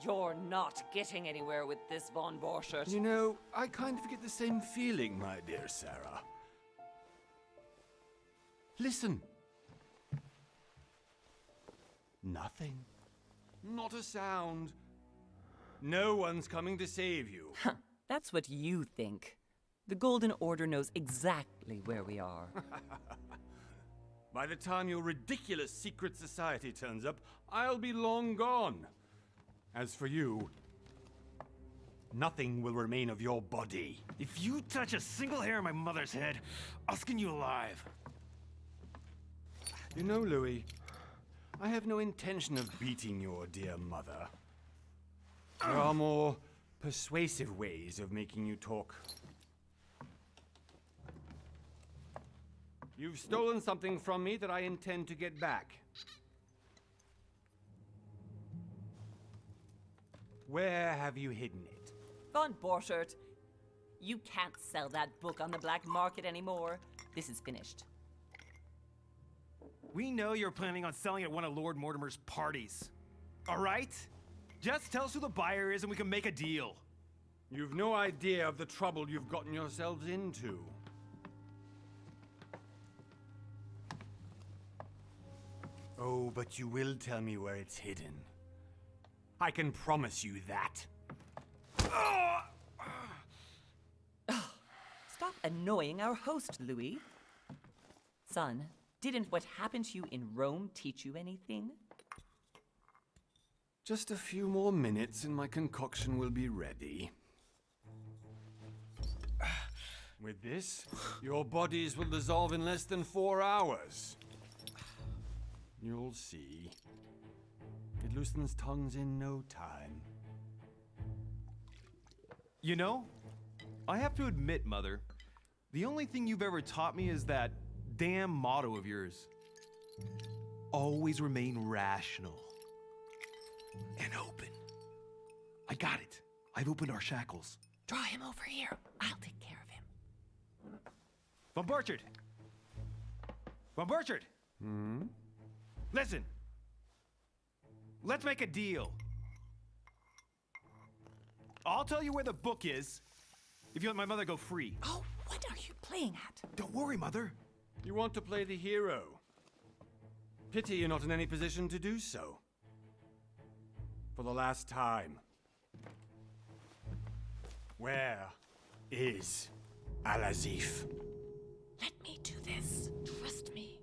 You're not getting anywhere with this, Von Borchert. You know, I kind of get the same feeling, my dear Sarah. Listen. Nothing. Not a sound. No one's coming to save you. That's what you think. The Golden Order knows exactly where we are. By the time your ridiculous secret society turns up, I'll be long gone. As for you, nothing will remain of your body. If you touch a single hair on my mother's head, I'll skin you alive. You know, Louis, I have no intention of beating your dear mother. There are more persuasive ways of making you talk. You've stolen something from me that I intend to get back. Where have you hidden it? Von Borchert, you can't sell that book on the black market anymore. This is finished. We know you're planning on selling at one of Lord Mortimer's parties. All right? Just tell us who the buyer is and we can make a deal. You've no idea of the trouble you've gotten yourselves into. Oh, but you will tell me where it's hidden. I can promise you that. Stop annoying our host, Louis. Son, didn't what happened to you in Rome teach you anything? Just a few more minutes and my concoction will be ready. With this, your bodies will dissolve in less than 4 hours. You'll see. It loosens tongues in no time. You know, I have to admit, Mother, the only thing you've ever taught me is that damn motto of yours. Always remain rational. And open. I got it. I've opened our shackles. Draw him over here. I'll take care of him. Von Borchert! Von Borchert! Listen. Let's make a deal. I'll tell you where the book is if you let my mother go free. Oh, what are you playing at? Don't worry, Mother. You want to play the hero. Pity you're not in any position to do so. For the last time. Where is Al-Azif? Let me do this. Trust me.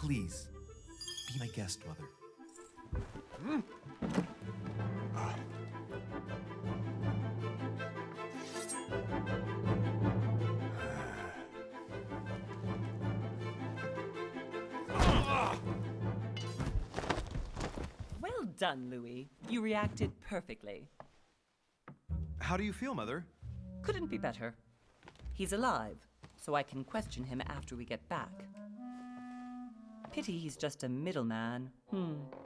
Please, be my guest, Mother. Well done, Louis. You reacted perfectly. How do you feel, Mother? Couldn't be better. He's alive, so I can question him after we get back. Pity he's just a middleman.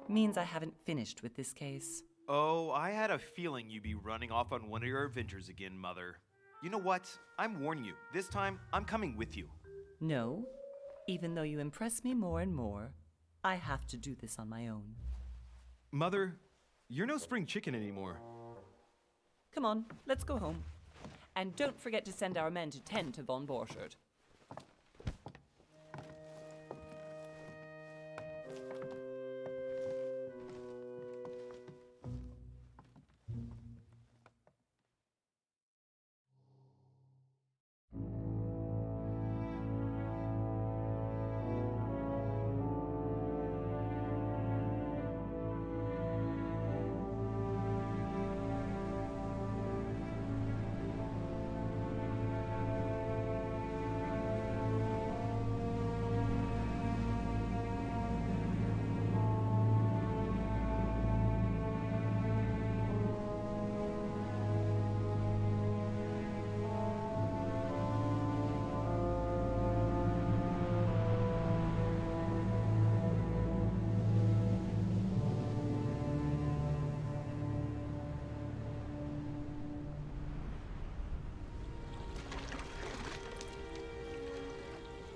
Means I haven't finished with this case. Oh, I had a feeling you'd be running off on one of your adventures again, Mother. You know what? I'm warning you. This time, I'm coming with you. No, even though you impress me more and more, I have to do this on my own. Mother, you're no spring chicken anymore. Come on, let's go home. And don't forget to send our men to tend to von Borchardt.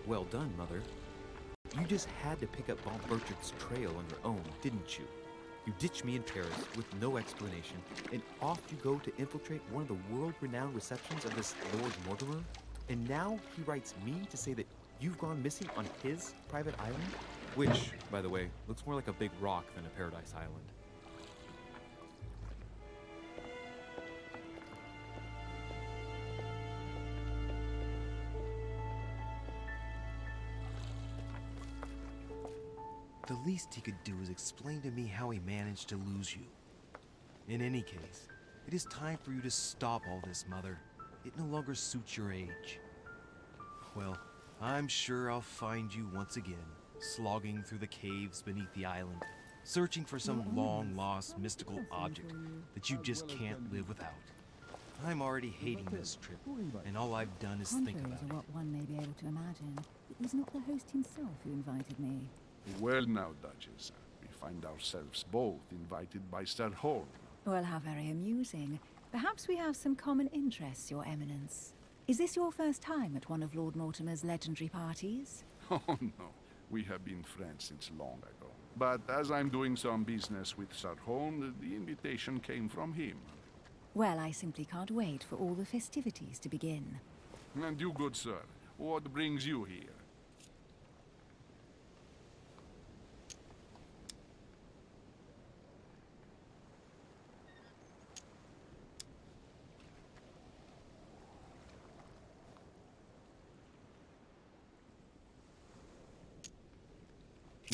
Well done, Mother. You just had to pick up von Burchardt's trail on your own, didn't you? You ditched me in Paris with no explanation, and off you go to infiltrate one of the world-renowned receptions of this Lord Mortimer? And now he writes me to say that you've gone missing on his private island? Which, by the way, looks more like a big rock than a paradise island. The least he could do is explain to me how he managed to lose you. In any case, it is time for you to stop all this, Mother. It no longer suits your age. Well, I'm sure I'll find you once again, slogging through the caves beneath the island, searching for some long-lost mystical object that you just can't live without. I'm already hating this trip, and all I've done is think Contrary about to it. what one may be able to imagine, it was not the host himself who invited me. Well now, Duchess, we find ourselves both invited by Sir Holm. Well, how very amusing. Perhaps we have some common interests, Your Eminence. Is this your first time at one of Lord Mortimer's legendary parties? Oh no, we have been friends since long ago. But as I'm doing some business with Sir Holm, the invitation came from him. Well, I simply can't wait for all the festivities to begin. And you, good sir, what brings you here?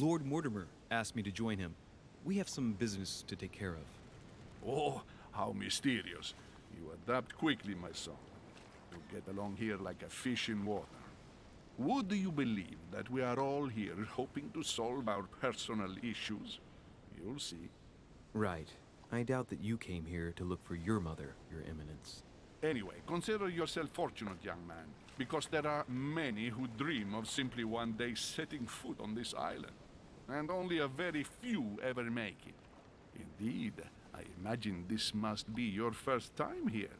Lord Mortimer asked me to join him. We have some business to take care of. Oh, how mysterious. You adapt quickly, my son. You get along here like a fish in water. Would you believe that we are all here hoping to solve our personal issues? You'll see. Right. I doubt that you came here to look for your mother, Your Eminence. Anyway, consider yourself fortunate, young man, because there are many who dream of simply one day setting foot on this island, and only a very few ever make it. Indeed, I imagine this must be your first time here.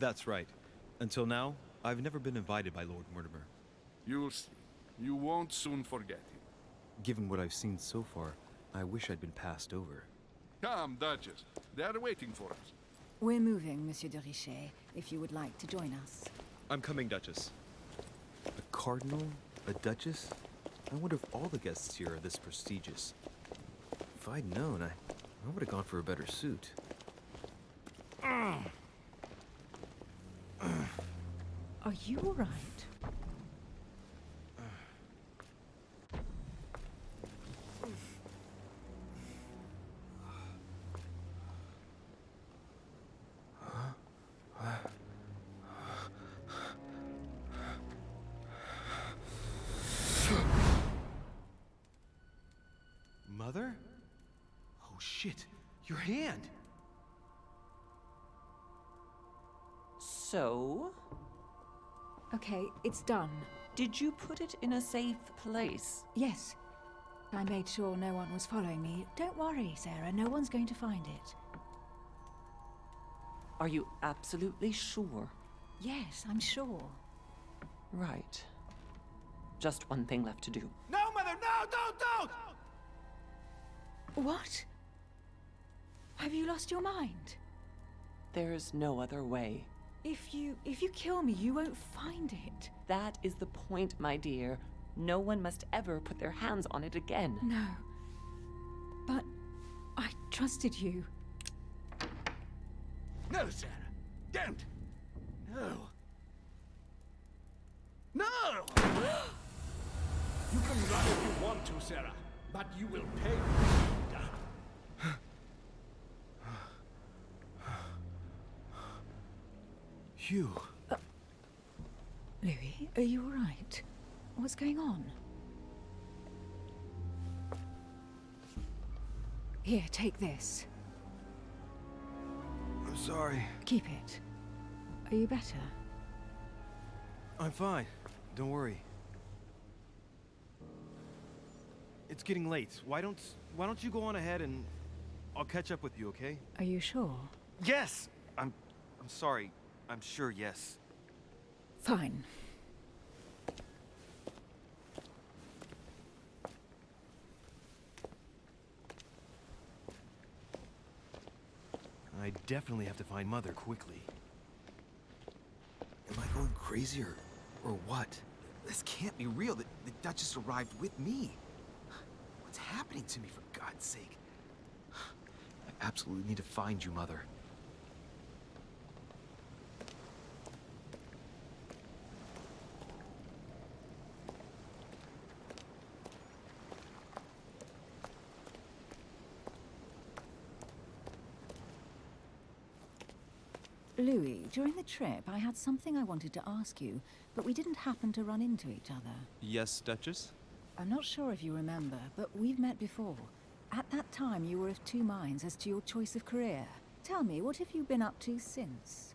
That's right. Until now, I've never been invited by Lord Mortimer. You'll see. You won't soon forget him. Given what I've seen so far, I wish I'd been passed over. Come, Duchess. They are waiting for us. We're moving, Monsieur de Richet, if you would like to join us. I'm coming, Duchess. A cardinal? A duchess? I wonder if all the guests here are this prestigious. If I'd known, I would have gone for a better suit. Are you all right? Mother? Oh shit, your hand! So, Okay, it's done. did you put it in a safe place? Yes. I made sure no one was following me. Don't worry, Sarah, no one's going to find it. Are you absolutely sure? Yes, I'm sure. Right. Just one thing left to do. No, Mother, no, don't! What? Have you lost your mind? There's no other way. If you kill me, you won't find it. That is the point, my dear. No one must ever put their hands on it again. No. But I trusted you. No, Sarah. Don't. No. No! You can run if you want to, Sarah, but you will pay. Hugh. Louis, are you all right? What's going on? Here, take this. I'm sorry. Keep it. Are you better? I'm fine. Don't worry. It's getting late. Why don't you go on ahead and I'll catch up with you, okay? Are you sure? Yes! I'm sorry. I'm sure, yes. Fine. I definitely have to find Mother quickly. Am I going crazy or what? This can't be real. The Duchess arrived with me. What's happening to me, for God's sake? I absolutely need to find you, Mother. Louis, during the trip, I had something I wanted to ask you, but we didn't happen to run into each other. Yes, Duchess? I'm not sure if you remember, but we've met before. At that time, you were of two minds as to your choice of career. Tell me, what have you been up to since?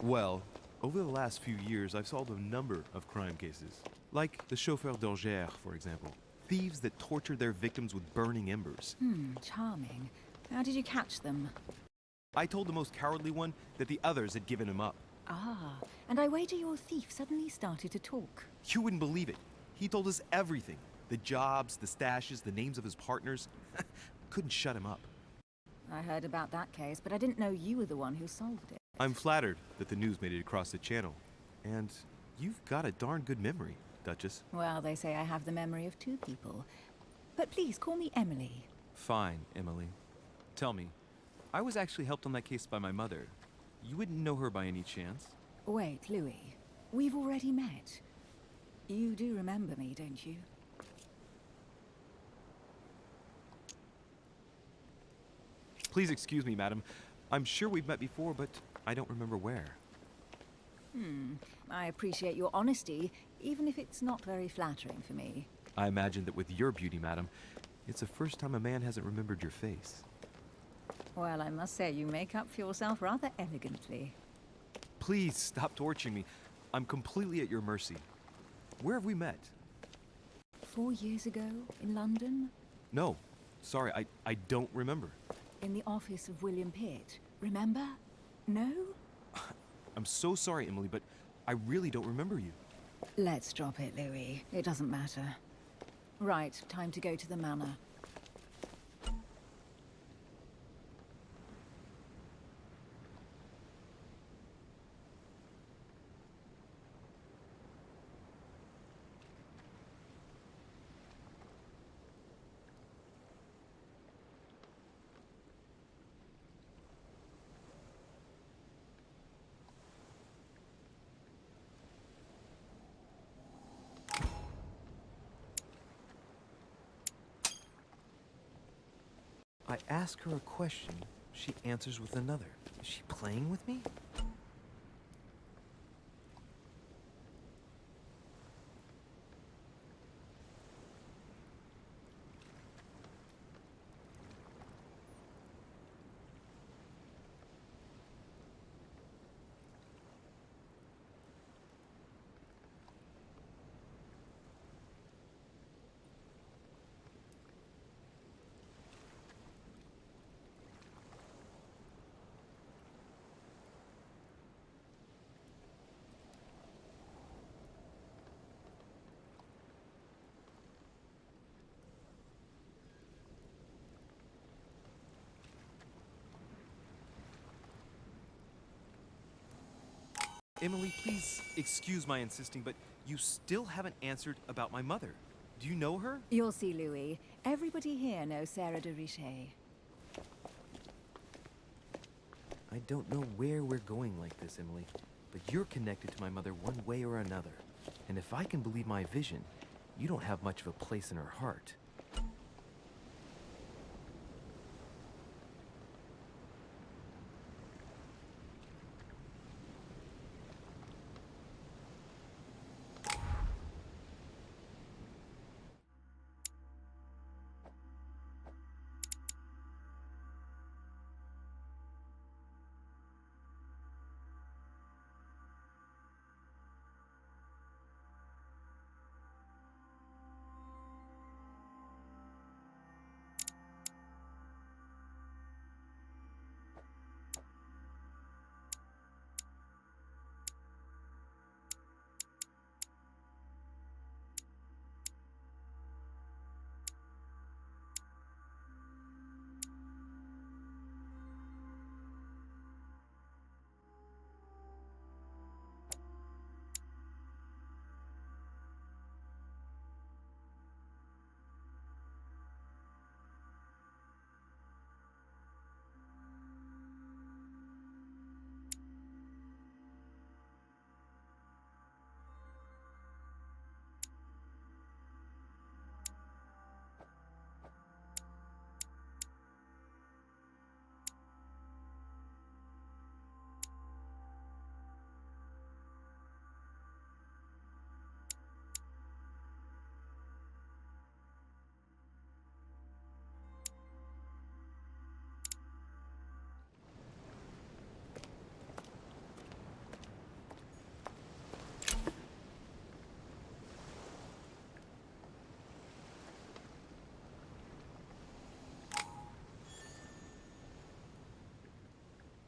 Well, over the last few years, I've solved a number of crime cases. Like the chauffeur d'Angers, for example. Thieves that tortured their victims with burning embers. Charming. How did you catch them? I told the most cowardly one that the others had given him up. Ah, and I wager your thief suddenly started to talk. You wouldn't believe it. He told us everything. The jobs, the stashes, the names of his partners. Couldn't shut him up. I heard about that case, but I didn't know you were the one who solved it. I'm flattered that the news made it across the channel. And you've got a darn good memory, Duchess. Well, they say I have the memory of two people. But please call me Emily. Fine, Emily. Tell me, I was actually helped on that case by my mother. You wouldn't know her by any chance? Wait, Louis. We've already met. You do remember me, don't you? Please excuse me, madam. I'm sure we've met before, but I don't remember where. I appreciate your honesty, even if it's not very flattering for me. I imagine that with your beauty, madam, it's the first time a man hasn't remembered your face. Well, I must say, you make up for yourself rather elegantly. Please stop torturing me. I'm completely at your mercy. Where have we met? 4 years ago, in London? No. Sorry, I don't remember. In the office of William Pitt. Remember? No? I'm so sorry, Emily, but I really don't remember you. Let's drop it, Louis. It doesn't matter. Right, time to go to the manor. I ask her a question, she answers with another. Is she playing with me? Emily, please excuse my insisting, but you still haven't answered about my mother. Do you know her? You'll see, Louis. Everybody here knows Sarah de Richet. I don't know where we're going like this, Emily, but you're connected to my mother one way or another. And if I can believe my vision, you don't have much of a place in her heart.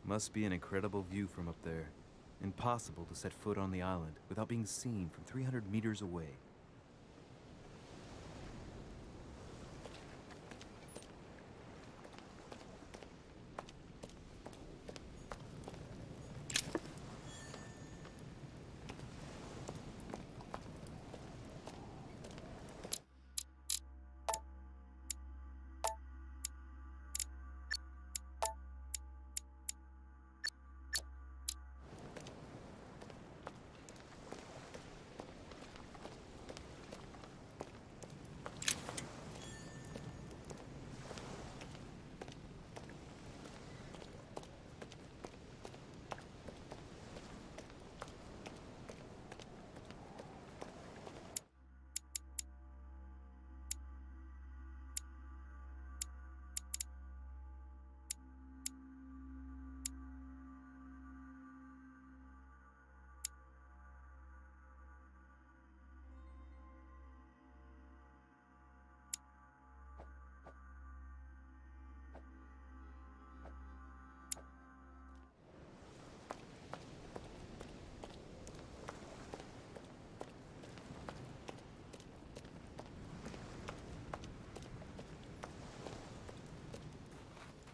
Must be an incredible view from up there. Impossible to set foot on the island without being seen from 300 meters away.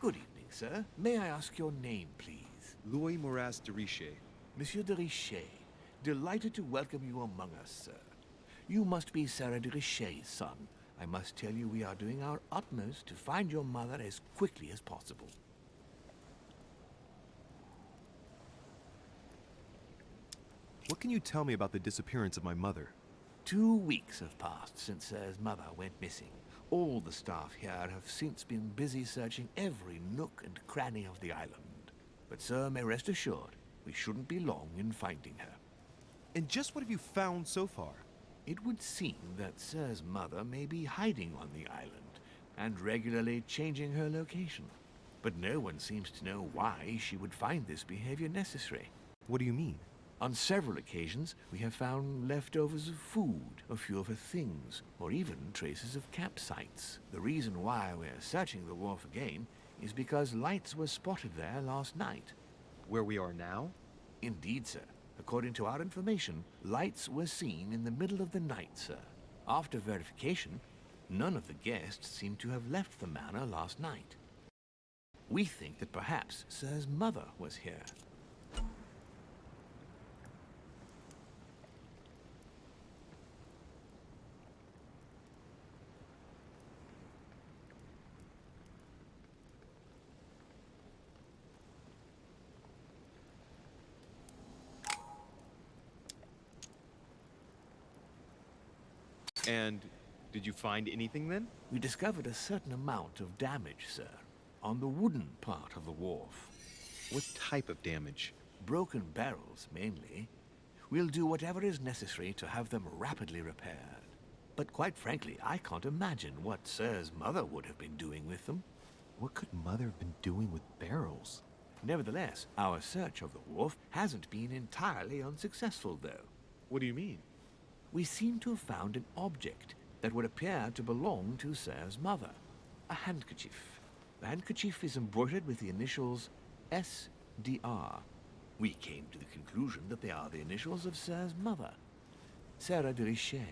Good evening, sir. May I ask your name, please? Louis Moras de Richer. Monsieur de Richer. Delighted to welcome you among us, sir. You must be Sarah de Richer's son. I must tell you we are doing our utmost to find your mother as quickly as possible. What can you tell me about the disappearance of my mother? 2 weeks have passed since Sir's mother went missing. All the staff here have since been busy searching every nook and cranny of the island. But sir may rest assured, we shouldn't be long in finding her. And just what have you found so far? It would seem that Sir's mother may be hiding on the island and regularly changing her location. But no one seems to know why she would find this behavior necessary. What do you mean? On several occasions, we have found leftovers of food, a few of her things, or even traces of campsites. The reason why we're searching the wharf again is because lights were spotted there last night. Where we are now? Indeed, sir. According to our information, lights were seen in the middle of the night, sir. After verification, none of the guests seem to have left the manor last night. We think that perhaps Sir's mother was here. And did you find anything then? We discovered a certain amount of damage, sir, on the wooden part of the wharf. What type of damage? Broken barrels, mainly. We'll do whatever is necessary to have them rapidly repaired. But quite frankly, I can't imagine what Sir's mother would have been doing with them. What could Mother have been doing with barrels? Nevertheless, our search of the wharf hasn't been entirely unsuccessful, though. What do you mean? We seem to have found an object that would appear to belong to Sir's mother. A handkerchief. The handkerchief is embroidered with the initials SDR. We came to the conclusion that they are the initials of Sir's mother, Sarah de Richer.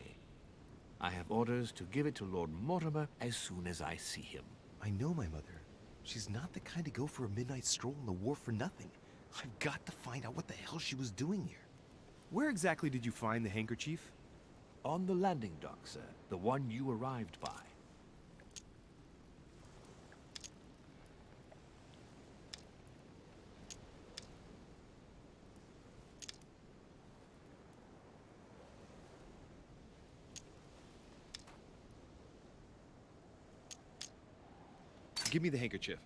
I have orders to give it to Lord Mortimer as soon as I see him. I know my mother. She's not the kind to go for a midnight stroll on the wharf for nothing. I've got to find out what the hell she was doing here. Where exactly did you find the handkerchief? On the landing dock, sir. The one you arrived by. Give me the handkerchief.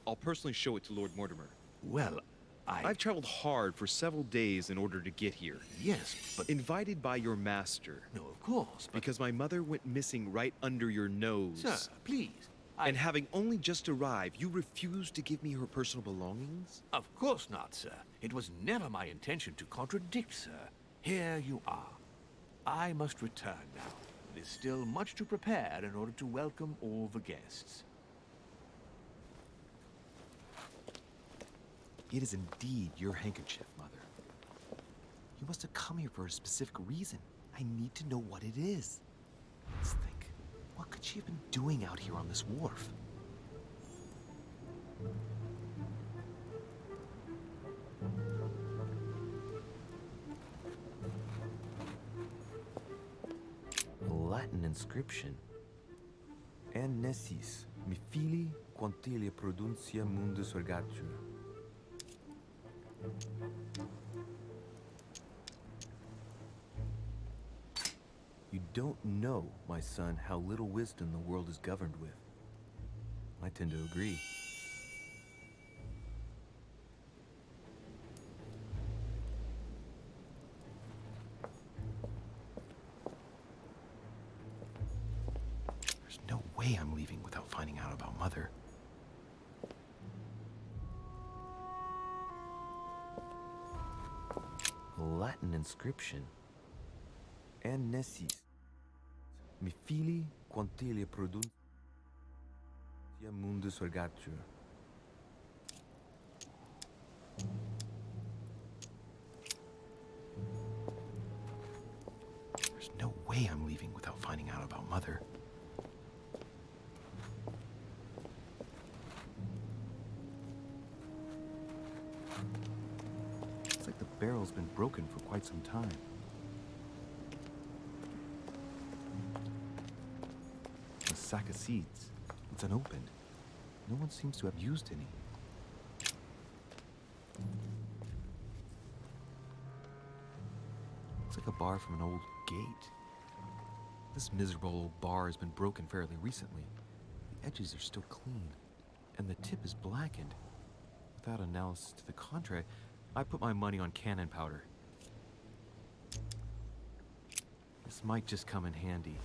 I'll personally show it to Lord Mortimer. Well, I've traveled hard for several days in order to get here. Yes, but... Invited by your master. No, of course, but... Because my mother went missing right under your nose. Sir, please. And having only just arrived, you refused to give me her personal belongings? Of course not, sir. It was never my intention to contradict, sir. Here you are. I must return now. It is still much to prepare in order to welcome all the guests. It is indeed your handkerchief, Mother. You must have come here for a specific reason. I need to know what it is. Let's think. What could she have been doing out here on this wharf? A Latin inscription. En nessis, mi fili quantilia produncia mundus ergatur. You don't know, my son, how little wisdom the world is governed with. I tend to agree. There's no way I'm leaving without finding out about Mother. A Latin inscription. En nessis, mi fili quantilia produncia mundus ergatur. There's no way I'm leaving without finding out about Mother. It's like the barrel's been broken for quite some time. A sack of seeds. It's unopened. No one seems to have used any. It's like a bar from an old gate. This miserable old bar has been broken fairly recently. The edges are still clean, and the tip is blackened. Without analysis to the contrary, I put my money on cannon powder. This might just come in handy.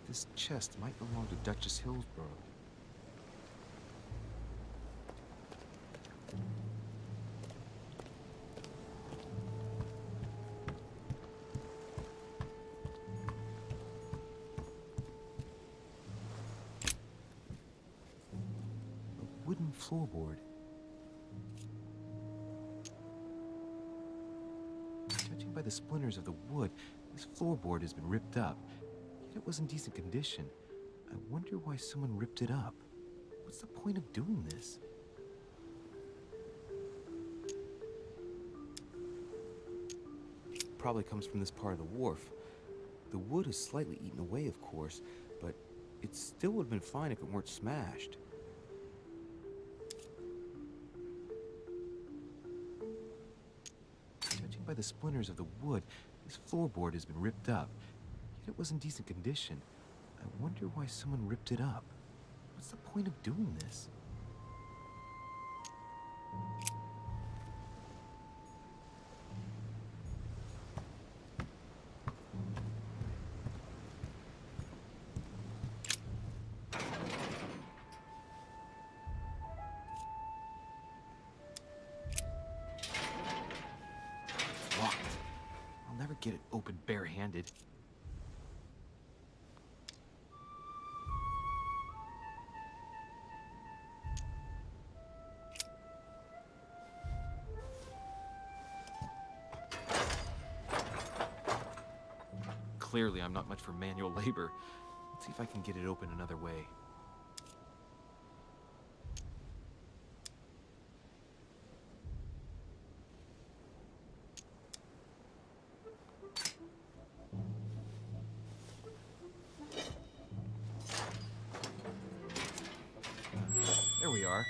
This chest might belong to Duchess Hillsborough. A wooden floorboard. Judging by the splinters of the wood, this floorboard has been ripped up. It was in decent condition. I wonder why someone ripped it up. What's the point of doing this? Probably comes from this part of the wharf. The wood is slightly eaten away, of course, but it still would have been fine if it weren't smashed. Judging by the splinters of the wood, this floorboard has been ripped up. It was in decent condition. I wonder why someone ripped it up. What's the point of doing this? It's locked. I'll never get it open barehanded. Clearly, I'm not much for manual labor. Let's see if I can get it open another way. There we are.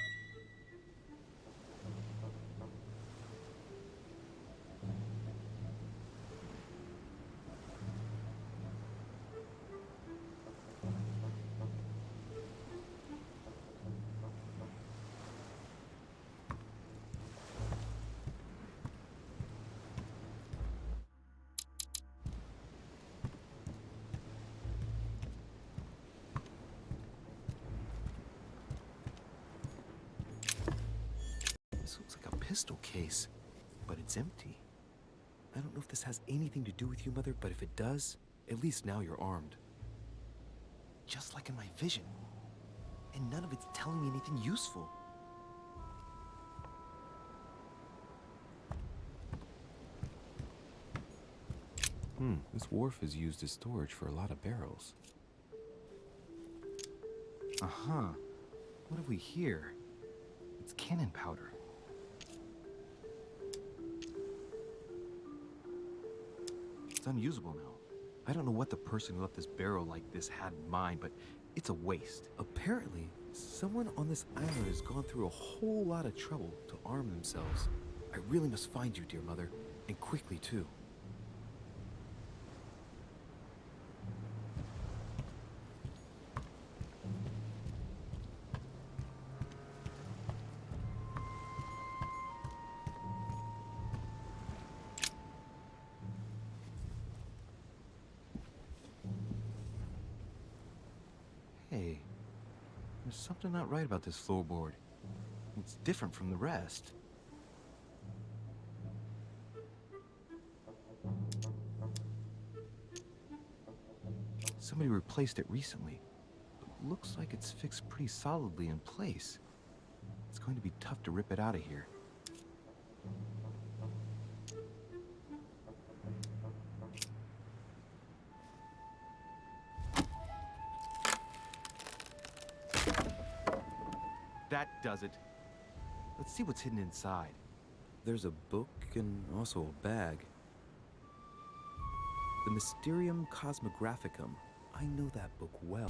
pistol case, but it's empty. I don't know if this has anything to do with you, Mother, but if it does, at least now you're armed. Just like in my vision. And none of it's telling me anything useful. This wharf is used as storage for a lot of barrels. Uh-huh. What have we here? It's cannon powder. It's unusable now. I don't know what the person who left this barrel like this had in mind, but it's a waste. Apparently, someone on this island has gone through a whole lot of trouble to arm themselves. I really must find you, dear Mother, and quickly too. Hey, there's something not right about this floorboard. It's different from the rest. Somebody replaced it recently, but looks like it's fixed pretty solidly in place. It's going to be tough to rip it out of here. That does it. Let's see what's hidden inside. There's a book and also a bag. The Mysterium Cosmographicum. I know that book well.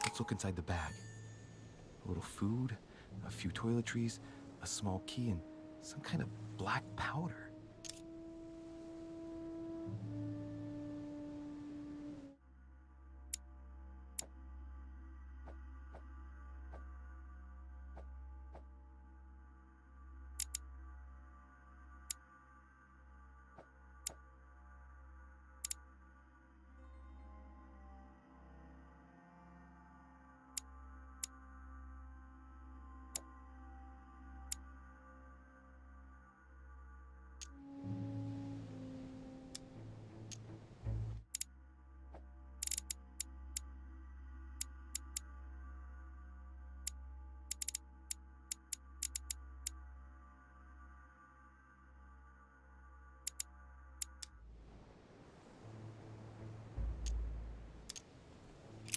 Let's look inside the bag. A little food, a few toiletries, a small key, and some kind of black powder.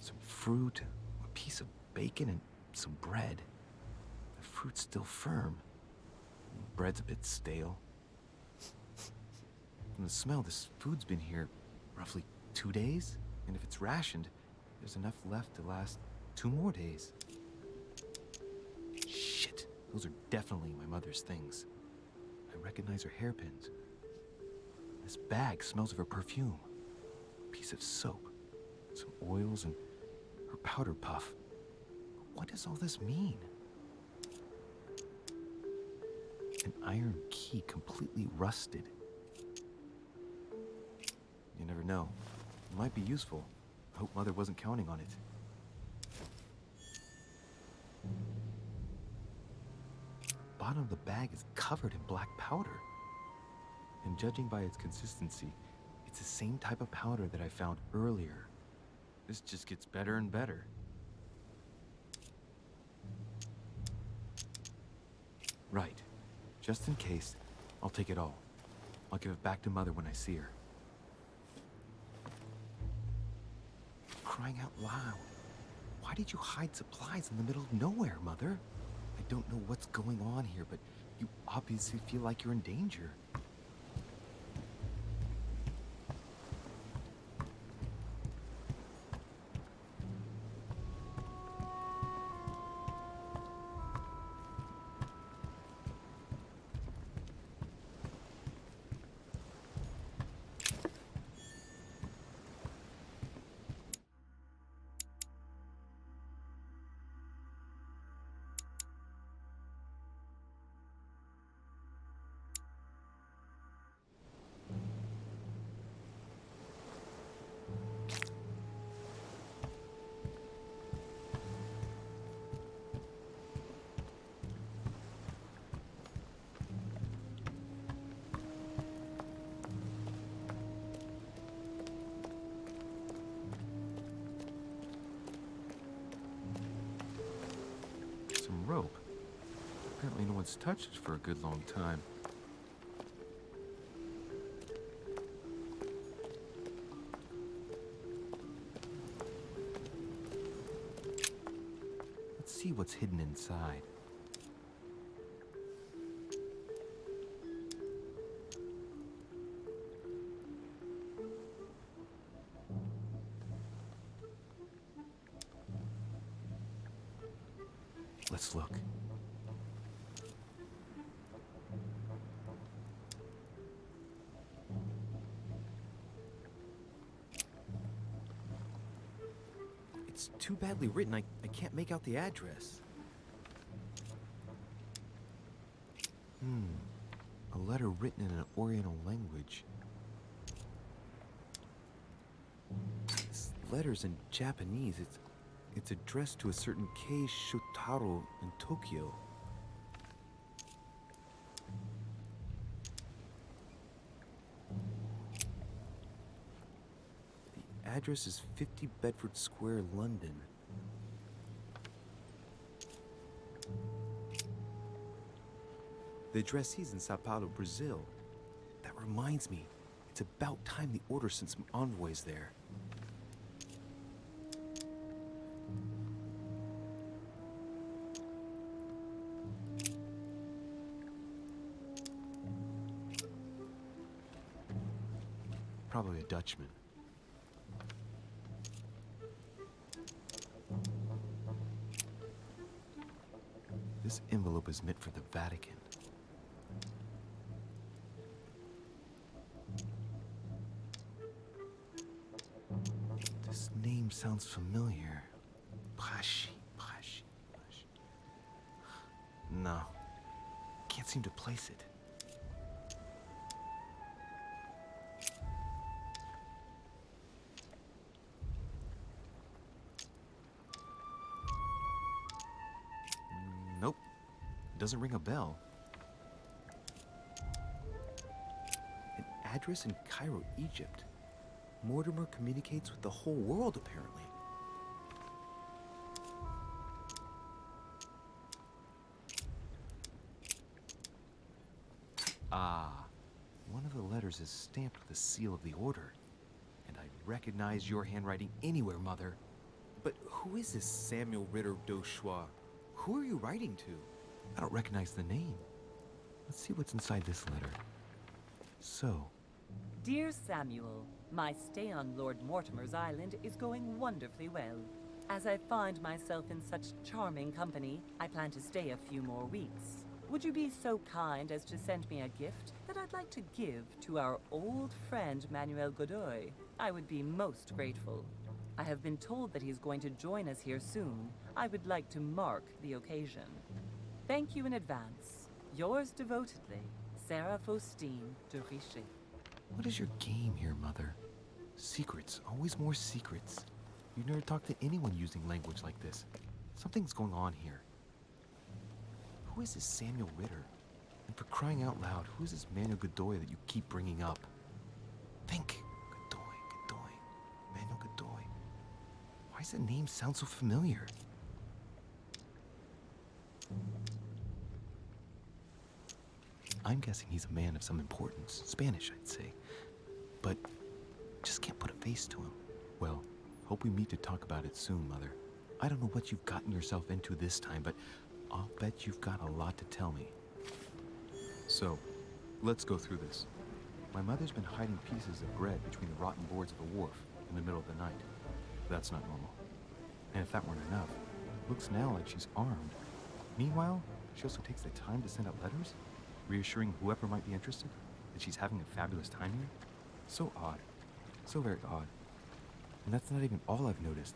Some fruit, a piece of bacon, and some bread. The fruit's still firm. The bread's a bit stale. From the smell, this food's been here roughly 2 days, and if it's rationed, there's enough left to last 2 more days. Shit, those are definitely my mother's things. I recognize her hairpins. This bag smells of her perfume. A piece of soap, some oils, and her powder puff. What does all this mean? An iron key completely rusted. You never know. It might be useful. I hope Mother wasn't counting on it. The bottom of the bag is covered in black powder. And judging by its consistency, it's the same type of powder that I found earlier. This just gets better and better. Right. Just in case, I'll take it all. I'll give it back to Mother when I see her. Crying out loud. Why did you hide supplies in the middle of nowhere, Mother? I don't know what's going on here, but you obviously feel like you're in danger. rope. Apparently no one's touched it for a good long time. Let's see what's hidden inside. Let's look. It's too badly written, I can't make out the address. A letter written in an Oriental language. This letter's in Japanese. It's addressed to a certain Kei Shotaro in Tokyo. The address is 50 Bedford Square, London. The addressee's in Sao Paulo, Brazil. That reminds me, it's about time the Order sent some envoys there. Probably a Dutchman. This envelope is meant for the Vatican. This name sounds familiar. Pashi. No, can't seem to place it. Nope, doesn't ring a bell. An address in Cairo, Egypt. Mortimer communicates with the whole world, apparently. Ah, one of the letters is stamped with the seal of the Order. And I'd recognize your handwriting anywhere, Mother. But who is this Samuel Ritter d'Auchois? Who are you writing to? I don't recognize the name. Let's see what's inside this letter. So, Dear Samuel, my stay on Lord Mortimer's island is going wonderfully well. As I find myself in such charming company, I plan to stay a few more weeks. Would you be so kind as to send me a gift that I'd like to give to our old friend Manuel Godoy? I would be most grateful. I have been told that he's going to join us here soon. I would like to mark the occasion. Thank you in advance. Yours devotedly, Sarah Faustine de Richet. what is your game here, Mother? Secrets, always more secrets. You never talked to anyone using language like this. Something's going on here. Who is this Samuel Ritter? And for crying out loud, who is this Manuel Godoy that you keep bringing up? Think. Godoy. Manuel Godoy. Why does that name sound so familiar? I'm guessing he's a man of some importance. Spanish, I'd say. But just can't put a face to him. Well, hope we meet to talk about it soon, Mother. I don't know what you've gotten yourself into this time, but I'll bet you've got a lot to tell me. So, let's go through this. My mother's been hiding pieces of bread between the rotten boards of a wharf in the middle of the night. That's not normal. And if that weren't enough, looks now like she's armed. Meanwhile, she also takes the time to send out letters, reassuring whoever might be interested that she's having a fabulous time here. So odd. So very odd. And that's not even all I've noticed.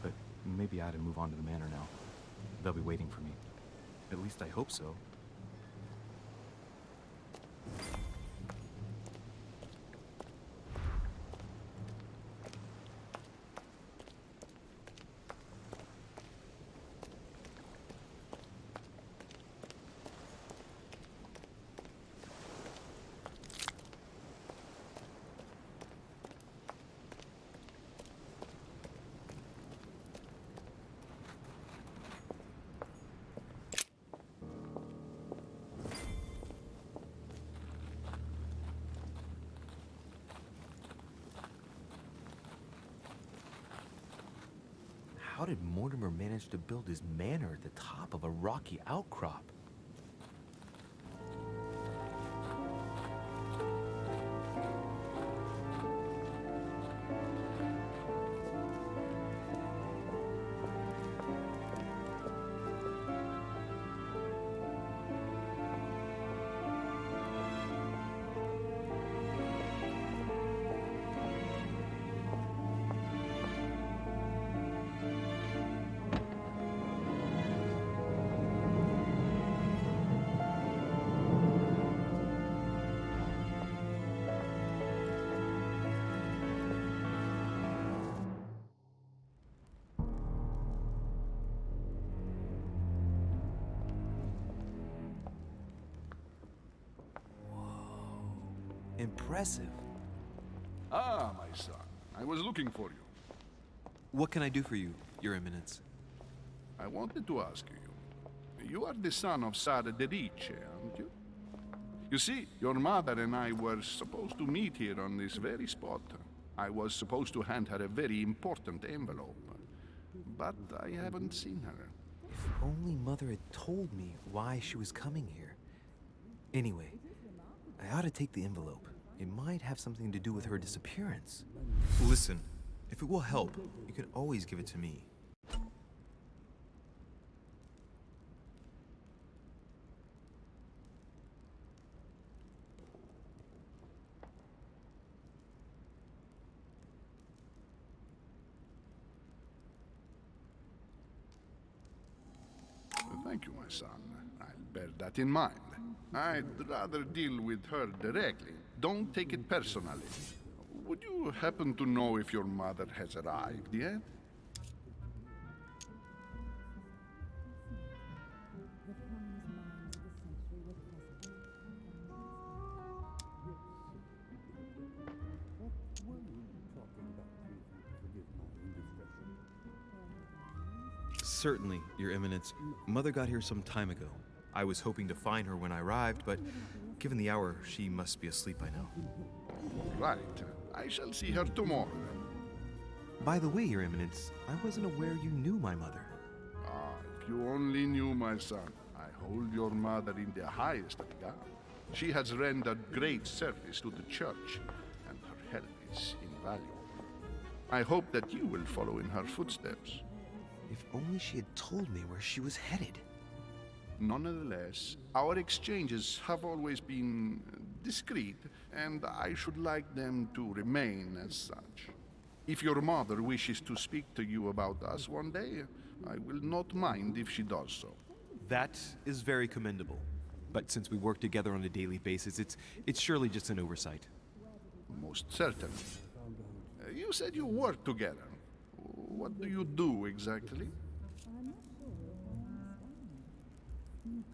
But maybe I ought to move on to the manor now. They'll be waiting for me. At least I hope so. How did Mortimer manage to build his manor at the top of a rocky outcrop? Impressive. Ah, my son. I was looking for you. What can I do for you, Your Eminence? I wanted to ask you. You are the son of Sara de Riche, aren't you? You see, your mother and I were supposed to meet here on this very spot. I was supposed to hand her a very important envelope. But I haven't seen her. If only Mother had told me why she was coming here. Anyway, I ought to take the envelope. It might have something to do with her disappearance. Listen, if it will help, you can always give it to me. Thank you, my son. I'll bear that in mind. I'd rather deal with her directly. Don't take it personally. Would you happen to know if your mother has arrived yet? Certainly, Your Eminence. Mother got here some time ago. I was hoping to find her when I arrived, but given the hour, she must be asleep by now. Right. I shall see her tomorrow. By the way, Your Eminence, I wasn't aware you knew my mother. Ah, if you only knew, my son. I hold your mother in the highest regard. She has rendered great service to the church, and her help is invaluable. I hope that you will follow in her footsteps. If only she had told me where she was headed. Nonetheless, our exchanges have always been discreet, and I should like them to remain as such. If your mother wishes to speak to you about us one day, I will not mind if she does so. That is very commendable. But since we work together on a daily basis, it's surely just an oversight. Most certainly. You said you work together. What do you do exactly?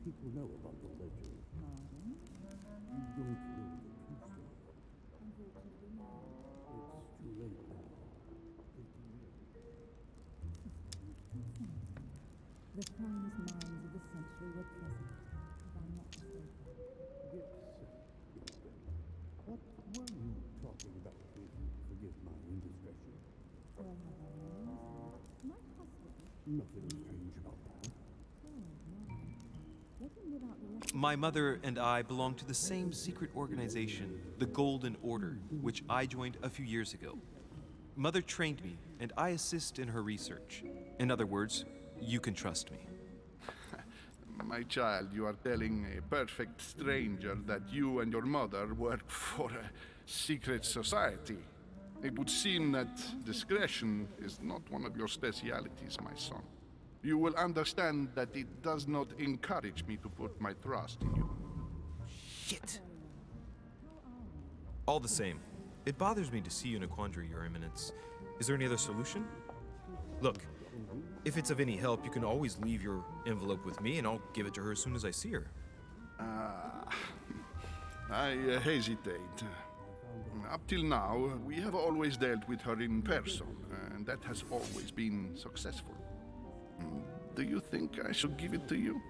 People know about the legend. You don't know it's too late now. The finest minds of the century were present, if I'm not mistaken. Yes, what were you talking about, if you forgive my indiscretion? Well, my husband. Nothing strange about that. My mother and I belong to the same secret organization, the Golden Order, which I joined a few years ago. Mother trained me, and I assist in her research. In other words, you can trust me. My child, you are telling a perfect stranger that you and your mother work for a secret society. It would seem that discretion is not one of your specialities, my son. You will understand that it does not encourage me to put my trust in you. Shit! All the same, it bothers me to see you in a quandary, Your Eminence. Is there any other solution? Look, if it's of any help, you can always leave your envelope with me, and I'll give it to her as soon as I see her. I hesitate. Up till now, we have always dealt with her in person, and that has always been successful. Do you think I should give it to you?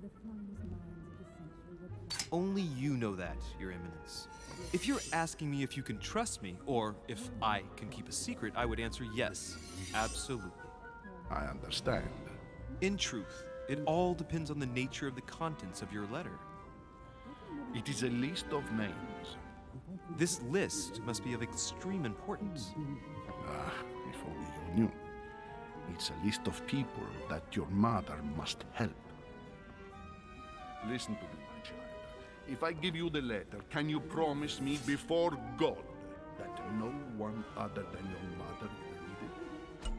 The only you know that, Your Eminence. If you're asking me if you can trust me, or if I can keep a secret, I would answer yes, absolutely. I understand. In truth, it all depends on the nature of the contents of your letter. It is a list of names. This list must be of extreme importance. Ah, if only you knew. It's a list of people that your mother must help. Listen to me, my child. If I give you the letter, can you promise me before God that no one other than your mother will read it?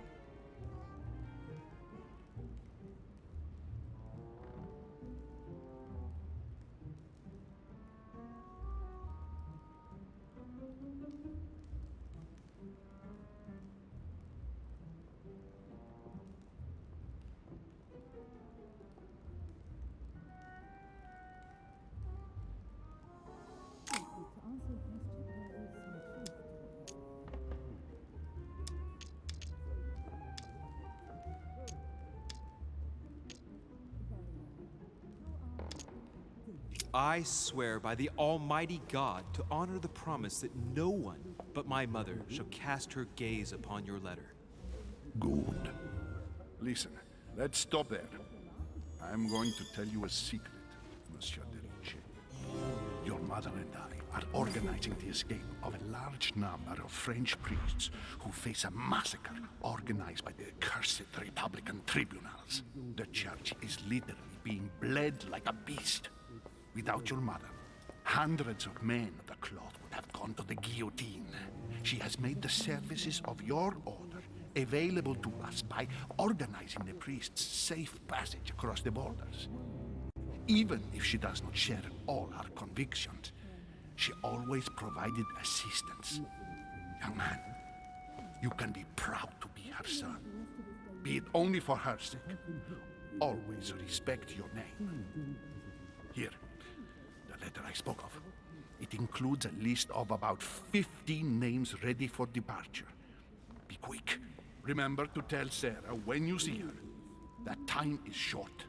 I swear by the Almighty God to honor the promise that no one but my mother shall cast her gaze upon your letter. Good. Listen, let's stop there. I'm going to tell you a secret, Monsieur de Ricci. Your mother and I are organizing the escape of a large number of French priests who face a massacre organized by the accursed Republican tribunals. The church is literally being bled like a beast. Without your mother, hundreds of men of the cloth would have gone to the guillotine. She has made the services of your order available to us by organizing the priests' safe passage across the borders. Even if she does not share all our convictions, she always provided assistance. Young man, you can be proud to be her son. Be it only for her sake. Always respect your name. Here, the letter I spoke of. It includes a list of about 15 names ready for departure. Be quick. Remember to tell Sarah when you see her that time is short.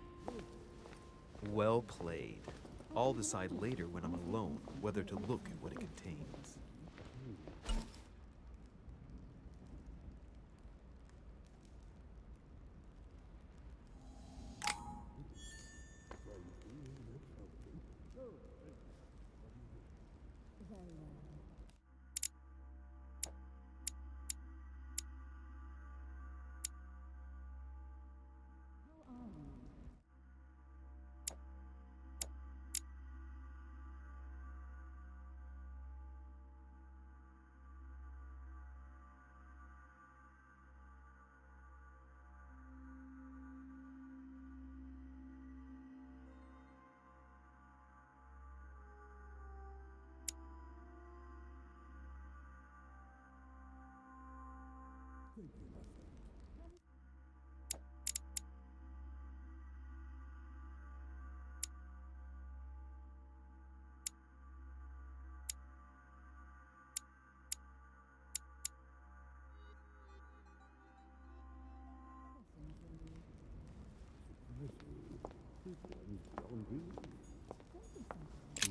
Well played. I'll decide later when I'm alone whether to look at what it contains.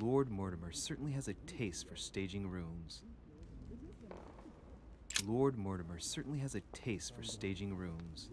Lord Mortimer certainly has a taste for staging rooms. Lord Mortimer certainly has a taste for staging rooms.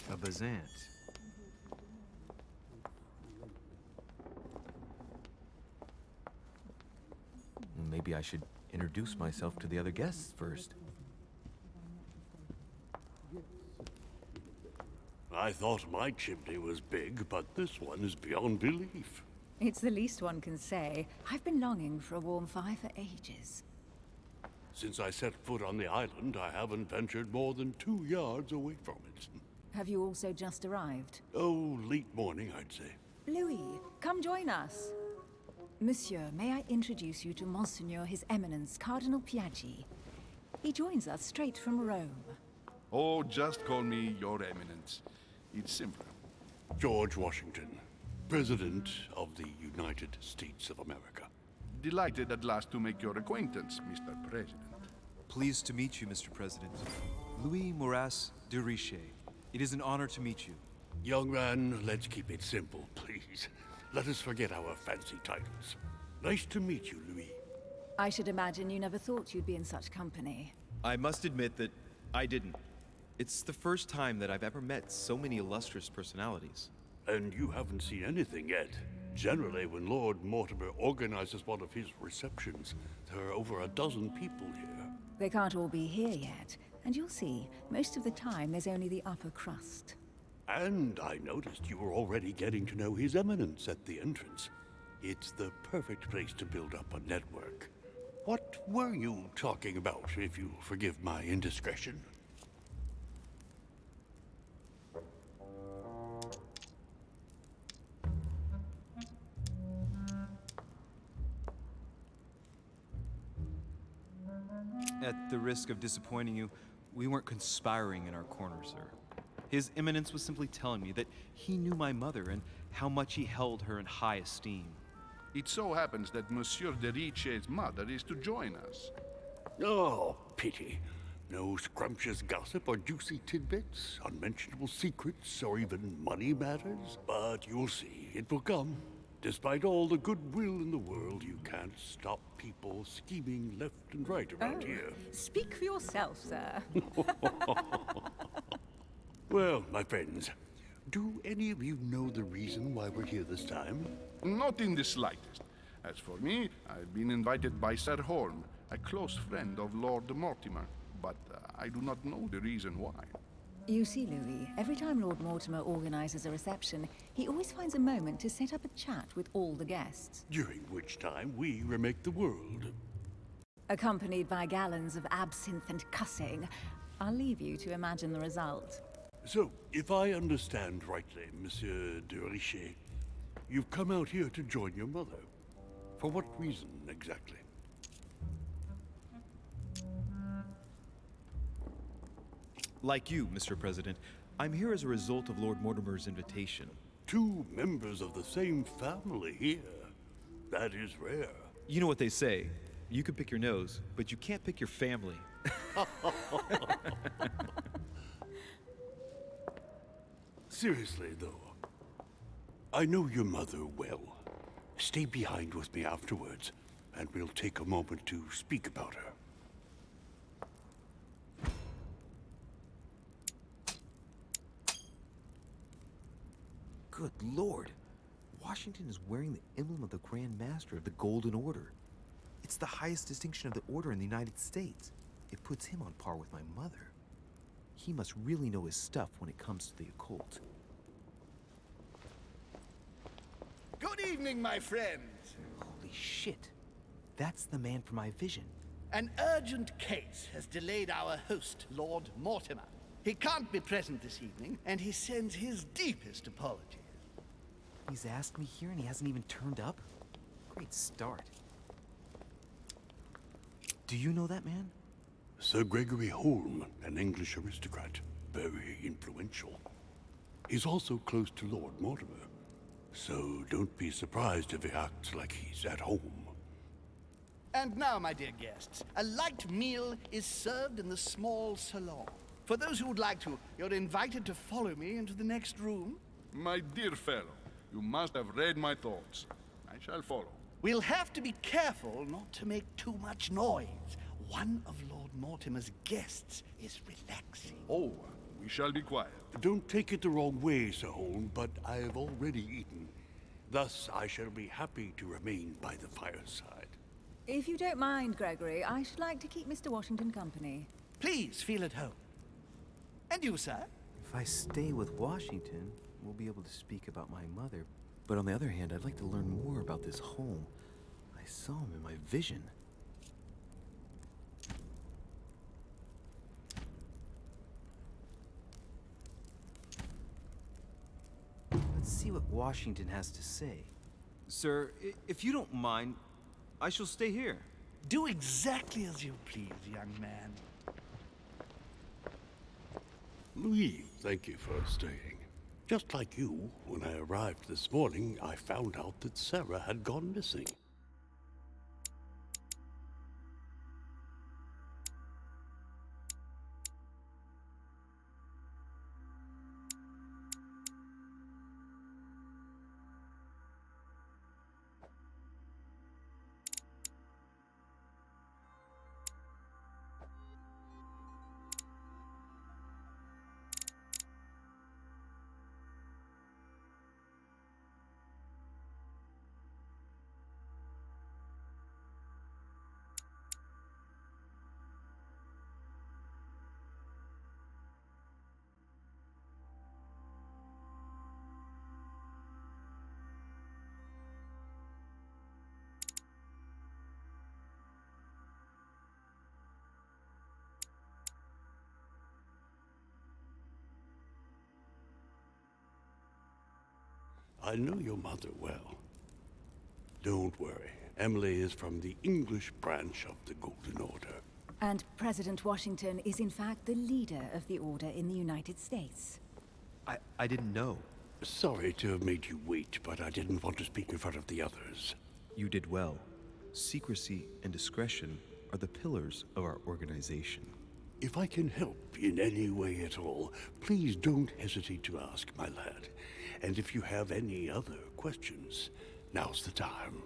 A Bazant. Maybe I should introduce myself to the other guests first. I thought my chimney was big, but this one is beyond belief. It's the least one can say. I've been longing for a warm fire for ages. Since I set foot on the island, I haven't ventured more than 2 yards away from it. Have you also just arrived? Oh, late morning, I'd say. Louis, come join us. Monsieur, may I introduce you to Monseigneur His Eminence, Cardinal Piaggi. He joins us straight from Rome. Oh, just call me Your Eminence. It's simpler. George Washington, President of the United States of America. Delighted at last to make your acquaintance, Mr. President. Pleased to meet you, Mr. President. Louis Moras de Riche. It is an honor to meet you. Young man, let's keep it simple, please. Let us forget our fancy titles. Nice to meet you, Louis. I should imagine you never thought you'd be in such company. I must admit that I didn't. It's the first time that I've ever met so many illustrious personalities. And you haven't seen anything yet. Generally, when Lord Mortimer organizes one of his receptions, there are over a dozen people here. They can't all be here yet, and you'll see, most of the time there's only the upper crust. And I noticed you were already getting to know His Eminence at the entrance. It's the perfect place to build up a network. What were you talking about, if you'll forgive my indiscretion? At the risk of disappointing you, we weren't conspiring in our corner, sir. His Eminence was simply telling me that he knew my mother and how much he held her in high esteem. It so happens that Monsieur de Riche's mother is to join us. Oh, pity. No scrumptious gossip or juicy tidbits, unmentionable secrets, or even money matters. But you'll see, it will come. Despite all the goodwill in the world, you can't stop people scheming left and right around here. Speak for yourself, sir. Well, my friends, do any of you know the reason why we're here this time? Not in the slightest. As for me, I've been invited by Sir Holm, a close friend of Lord Mortimer, but I do not know the reason why. You see, Louis, every time Lord Mortimer organizes a reception, he always finds a moment to set up a chat with all the guests. During which time we remake the world. Accompanied by gallons of absinthe and cussing. I'll leave you to imagine the result. So, if I understand rightly, Monsieur de Riche, you've come out here to join your mother. For what reason, exactly? Like you, Mr. President, I'm here as a result of Lord Mortimer's invitation. 2 members of the same family here. That is rare. You know what they say. You can pick your nose, but you can't pick your family. Seriously, though, I know your mother well. Stay behind with me afterwards, and we'll take a moment to speak about her. Good Lord. Washington is wearing the emblem of the Grand Master of the Golden Order. It's the highest distinction of the Order in the United States. It puts him on par with my mother. He must really know his stuff when it comes to the occult. Good evening, my friends. Holy shit. That's the man from my vision. An urgent case has delayed our host, Lord Mortimer. He can't be present this evening, and he sends his deepest apologies. He's asked me here and he hasn't even turned up? Great start. Do you know that man? Sir Gregory Holm, an English aristocrat, very influential. He's also close to Lord Mortimer, so don't be surprised if he acts like he's at home. And now, my dear guests, a light meal is served in the small salon. For those who would like to, you're invited to follow me into the next room. My dear fellow, you must have read my thoughts. I shall follow. We'll have to be careful not to make too much noise. One of Lord Mortimer's guests is relaxing. Oh, we shall be quiet. Don't take it the wrong way, Sir Holm, but I've already eaten. Thus, I shall be happy to remain by the fireside. If you don't mind, Gregory, I should like to keep Mr. Washington company. Please feel at home. And you, sir? If I stay with Washington, we'll be able to speak about my mother. But on the other hand, I'd like to learn more about this home. I saw him in my vision. Let's see what Washington has to say. Sir, if you don't mind, I shall stay here. Do exactly as you please, young man. Louis, thank you for staying. Just like you, when I arrived this morning, I found out that Sarah had gone missing. I know your mother well. Don't worry. Emily is from the English branch of the Golden Order. And President Washington is in fact the leader of the Order in the United States. I didn't know. Sorry to have made you wait, but I didn't want to speak in front of the others. You did well. Secrecy and discretion are the pillars of our organization. If I can help in any way at all, please don't hesitate to ask, my lad. And if you have any other questions, now's the time.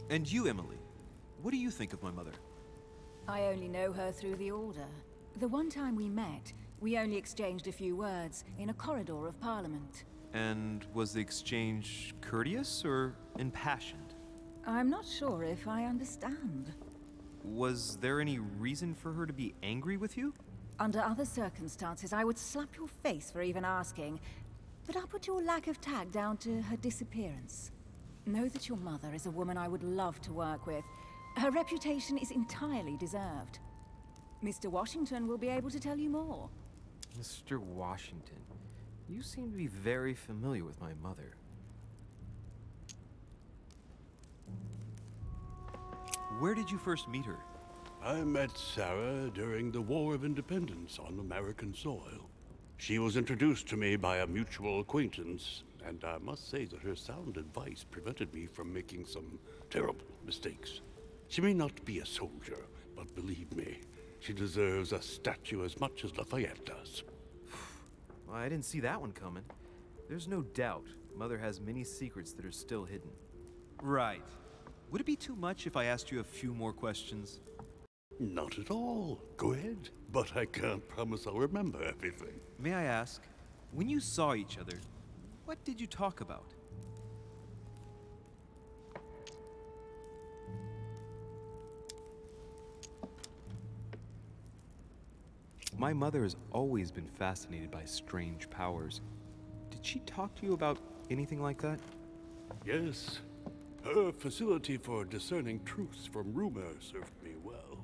And you, Emily, what do you think of my mother? I only know her through the Order. The one time we met, we only exchanged a few words in a corridor of Parliament. And was the exchange courteous or impassioned? I'm not sure if I understand. Was there any reason for her to be angry with you? Under other circumstances, I would slap your face for even asking, but I'll put your lack of tact down to her disappearance. Know that your mother is a woman I would love to work with. Her reputation is entirely deserved. Mr. Washington will be able to tell you more. Mr. Washington, you seem to be very familiar with my mother. Where did you first meet her? I met Sarah during the War of Independence on American soil. She was introduced to me by a mutual acquaintance, and I must say that her sound advice prevented me from making some terrible mistakes. She may not be a soldier, but believe me, she deserves a statue as much as Lafayette does. Well, I didn't see that one coming. There's no doubt Mother has many secrets that are still hidden. Right. Would it be too much if I asked you a few more questions? Not at all. Go ahead. But I can't promise I'll remember everything. May I ask, when you saw each other, what did you talk about? My mother has always been fascinated by strange powers. Did she talk to you about anything like that? Yes. Her facility for discerning truths from rumor served me well.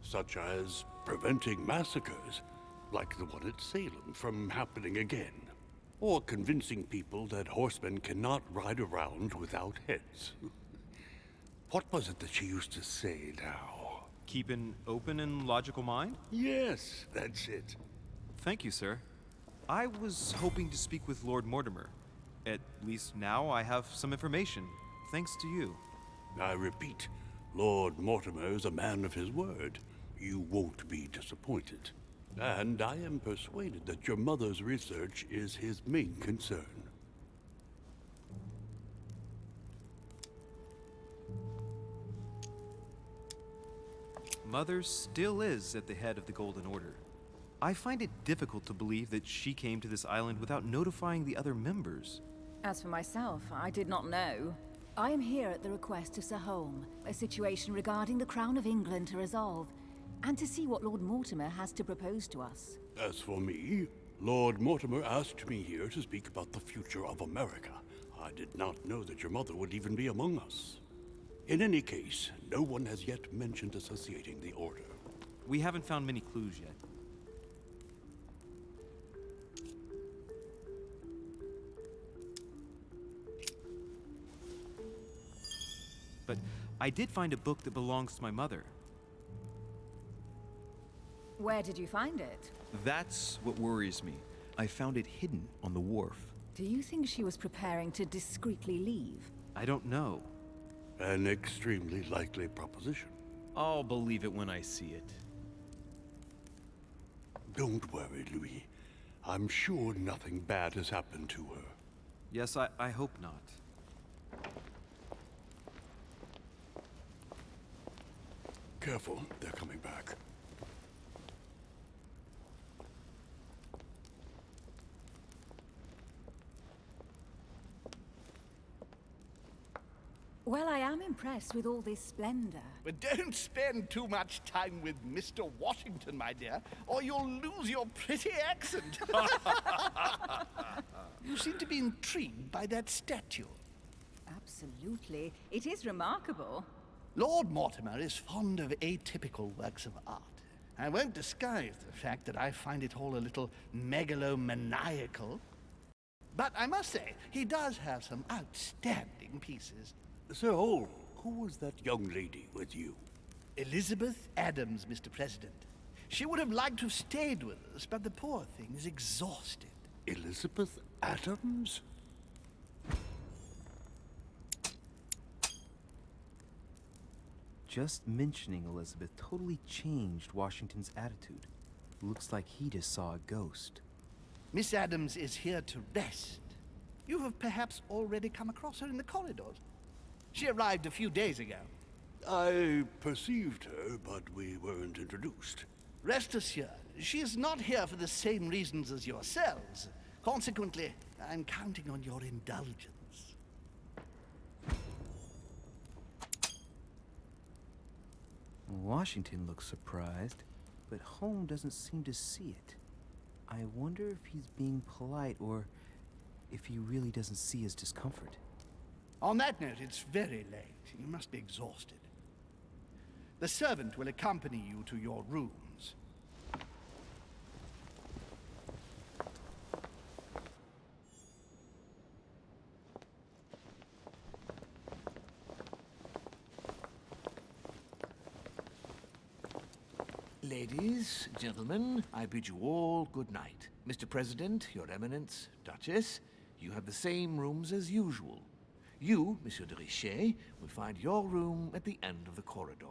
Such as preventing massacres, like the one at Salem, from happening again. Or convincing people that horsemen cannot ride around without heads. What was it that she used to say now? Keep an open and logical mind? Yes, that's it. Thank you, sir. I was hoping to speak with Lord Mortimer. At least now I have some information, thanks to you. I repeat, Lord Mortimer is a man of his word. You won't be disappointed. And I am persuaded that your mother's research is his main concern. Mother still is at the head of the Golden Order. I find it difficult to believe that she came to this island without notifying the other members. As for myself, I did not know. I am here at the request of Sir Holm, a situation regarding the Crown of England to resolve, and to see what Lord Mortimer has to propose to us. As for me, Lord Mortimer asked me here to speak about the future of America. I did not know that your mother would even be among us. In any case, no one has yet mentioned associating the Order We haven't found many clues yet. But I did find a book that belongs to my mother. Where did you find it? That's what worries me. I found it hidden on the wharf. Do you think she was preparing to discreetly leave? I don't know. An extremely likely proposition. I'll believe it when I see it. Don't worry, Louis. I'm sure nothing bad has happened to her. Yes, I hope not. Careful, they're coming back. Well, I am impressed with all this splendor. But don't spend too much time with Mr. Washington, my dear, or you'll lose your pretty accent. You seem to be intrigued by that statue. Absolutely. It is remarkable. Lord Mortimer is fond of atypical works of art. I won't disguise the fact that I find it all a little megalomaniacal. But I must say, he does have some outstanding pieces. So, who was that young lady with you? Elizabeth Adams, Mr. President. She would have liked to have stayed with us, but the poor thing is exhausted. Elizabeth Adams? Just mentioning Elizabeth totally changed Washington's attitude. Looks like he just saw a ghost. Miss Adams is here to rest. You have perhaps already come across her in the corridors. She arrived a few days ago. I perceived her, but we weren't introduced. Rest assured, she is not here for the same reasons as yourselves. Consequently, I'm counting on your indulgence. Washington looks surprised, but Holmes doesn't seem to see it. I wonder if he's being polite or if he really doesn't see his discomfort. On that note, it's very late. You must be exhausted. The servant will accompany you to your rooms. Ladies, gentlemen, I bid you all good night. Mr. President, Your Eminence, Duchess, you have the same rooms as usual. You, Monsieur de Richet, will find your room at the end of the corridor.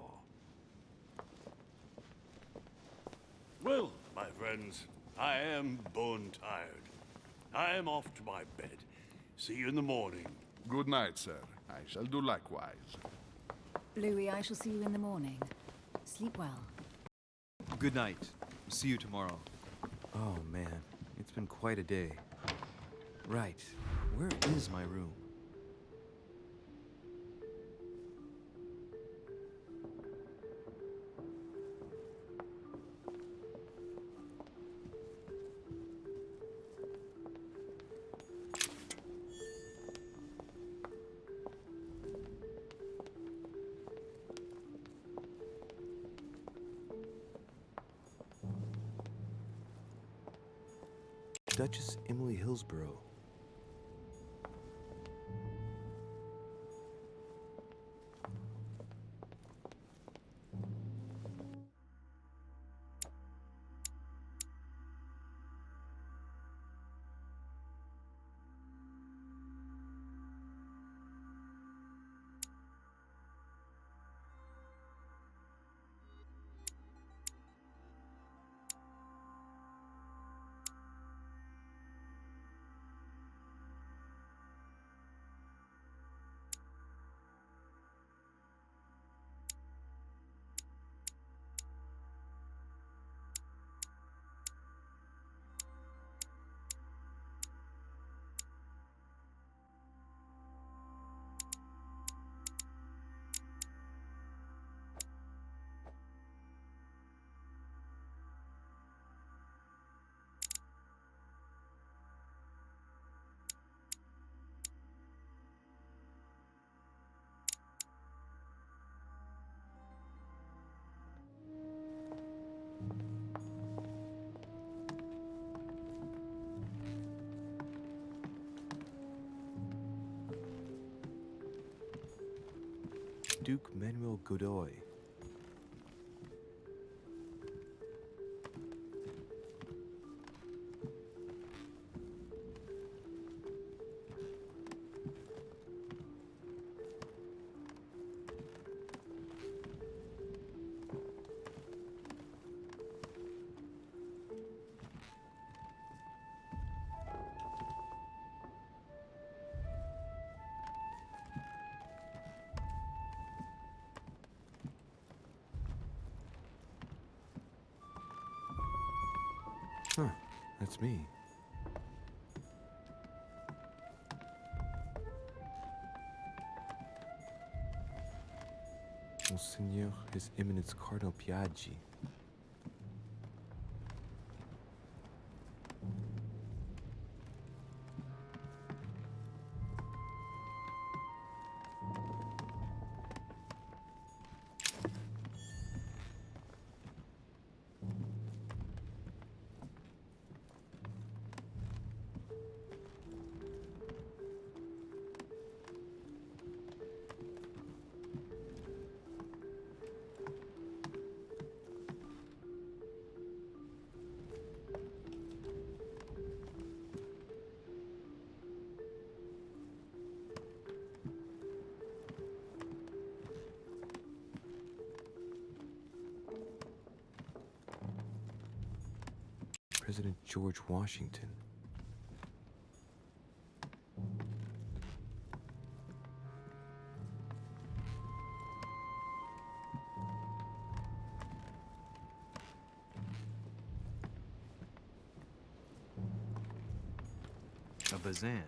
Well, my friends, I am bone tired. I am off to my bed. See you in the morning. Good night, sir. I shall do likewise. Louis, I shall see you in the morning. Sleep well. Good night. See you tomorrow. Oh man, it's been quite a day. Right, where is my room? Duchess Emily Hillsborough. Duke Manuel Godoy. Huh, that's me. Monseigneur, His Eminence Cardinal Piaggi. President George Washington. A Bazant.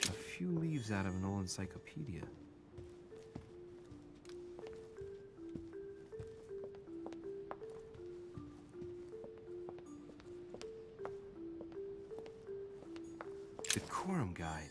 A few leaves out of an old encyclopedia. Decorum guide.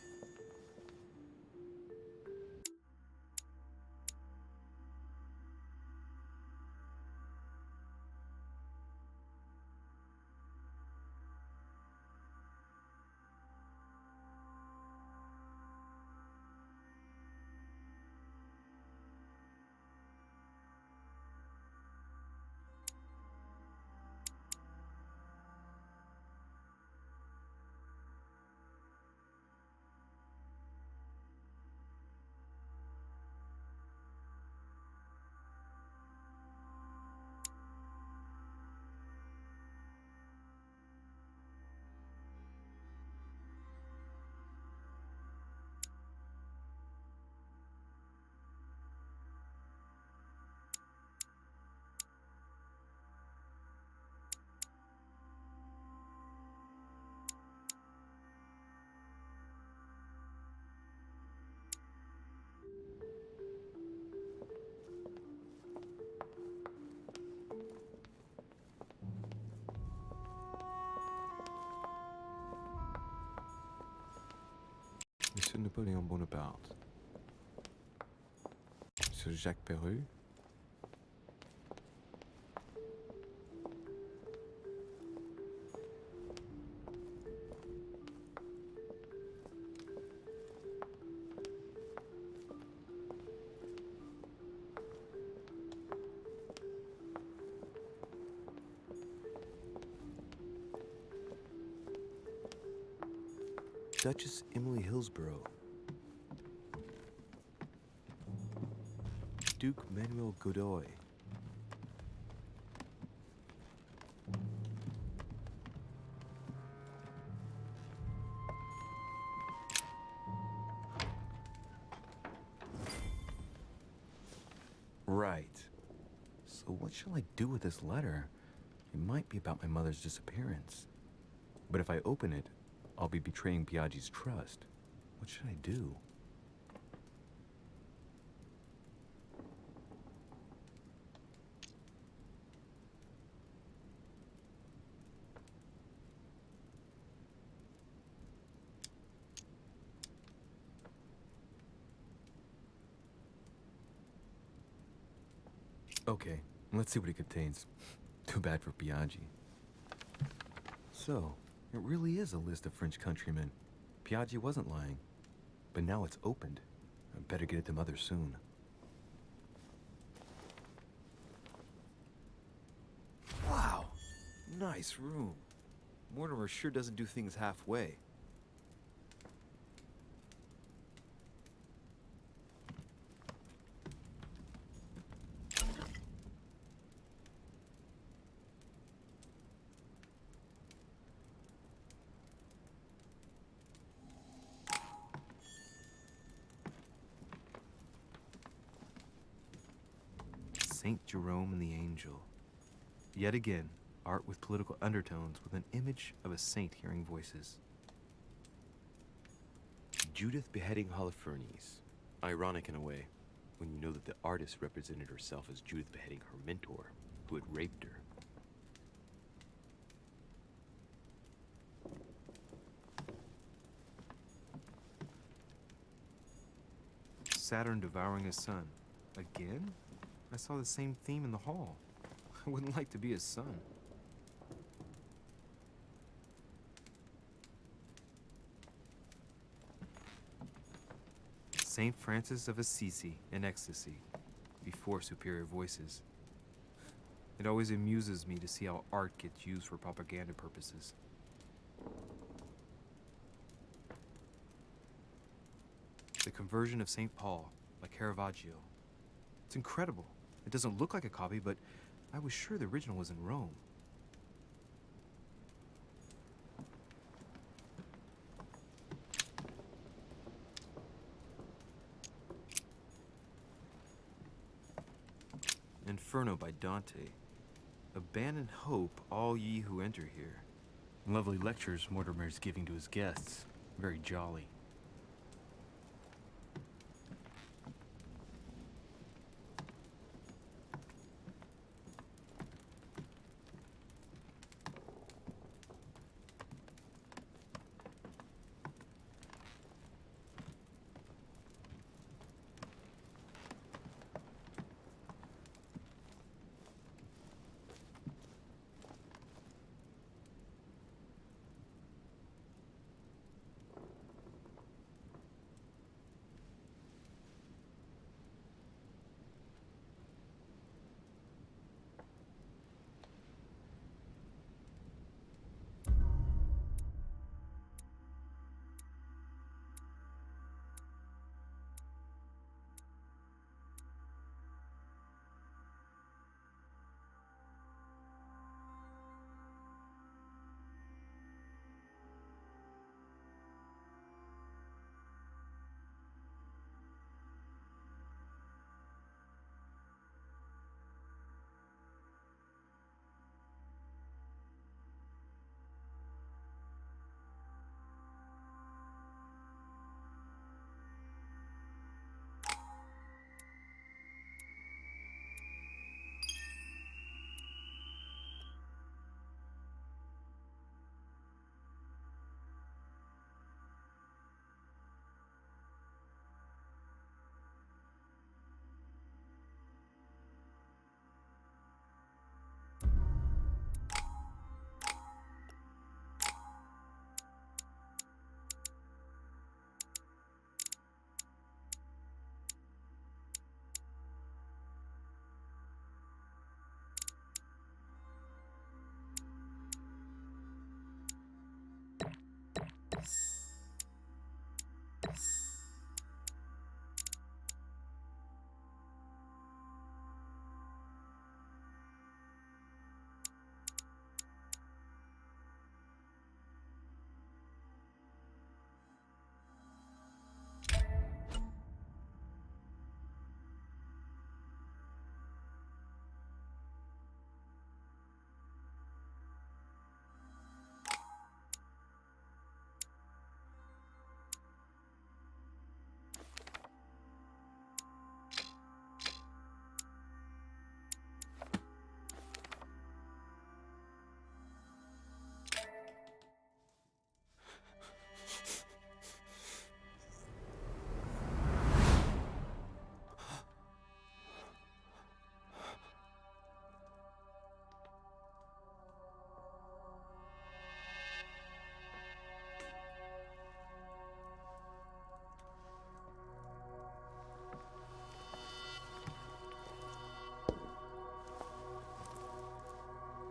Monsieur Napoléon Bonaparte. Sur Jacques Perru? Duchess Emily Hillsborough. Duke Manuel Godoy. Right. So what shall I do with this letter? It might be about my mother's disappearance. But if I open it, I'll be betraying Biaggi's trust. What should I do? Okay, let's see what it contains. Too bad for Biaggi. So, it really is a list of French countrymen. Biaggi wasn't lying. But now it's opened. I better get it to Mother soon. Wow! Nice room. Mortimer sure doesn't do things halfway. Saint Jerome and the Angel. Yet again, art with political undertones with an image of a saint hearing voices. Judith beheading Holofernes. Ironic in a way, when you know that the artist represented herself as Judith beheading her mentor, who had raped her. Saturn devouring his son. Again? I saw the same theme in the hall. I wouldn't like to be his son. Saint Francis of Assisi in ecstasy, before superior voices. It always amuses me to see how art gets used for propaganda purposes. The Conversion of St. Paul by Caravaggio. It's incredible. It doesn't look like a copy, but I was sure the original was in Rome. Inferno by Dante. Abandon hope, all ye who enter here. Lovely lectures Mortimer's giving to his guests. Very jolly.